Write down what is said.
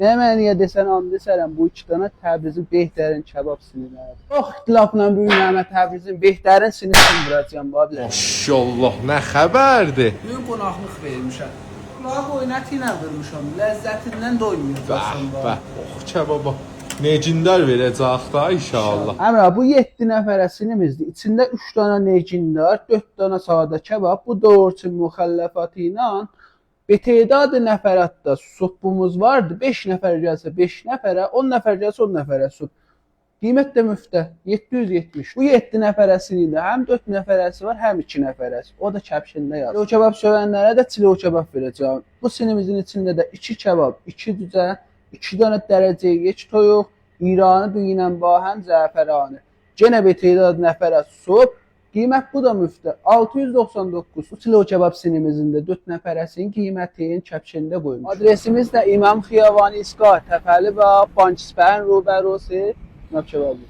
Hemen niye desen and desərəm bu 2 dənə Təbrizin Behter'in kebab sinirləri. Çox ixtilafla bu gün Məhəmməd Təbrizin Behter'in sinirlərini vuracağım babi. Maşallah, nə xəbərdir? Bugün qonaqlıq vermişəm. Qulağı oynatı ilə vurmuşam. Ləzzətindən doymayacaqsan Bəh, oh kebaba. Necindar verəcək da inşallah. Əmrə, bu 7 nəfərə sinimizdir. İçində 3 dənə necindar, 4 dənə sadə kebab, bu doğruçun müxəlləfatı ilə betedad nəfəratda supumuz vardı. 5 nəfər gəlsə 5 nəfərə, 10 nəfər gəlsə 10 nəfərə sup. Qiymət də müftə 770. Bu 7 nəfərəsinin də həm 4 nəfərəsi var, həm 2 nəfərəsi. O da kəpşində yazır. O kebab sövənlərə də çilo kebab verəcəm. Bu sinimizin içində də 2 kebab, 2 düzə, 2 dənə dərəcəyə 2 toyuq, İranı düyünlə bahən zəfəranı. Genə betedad nəfərə sup. Qiymət bu da müftə 699. Bu çilo kebab sinimizin də 4 nəfərəsinin qiymətini kəpşində qoymuş. Adresimiz də İmam Xiyabani İsqa Təpəli və Bank İspahan Rubərosi kebabı.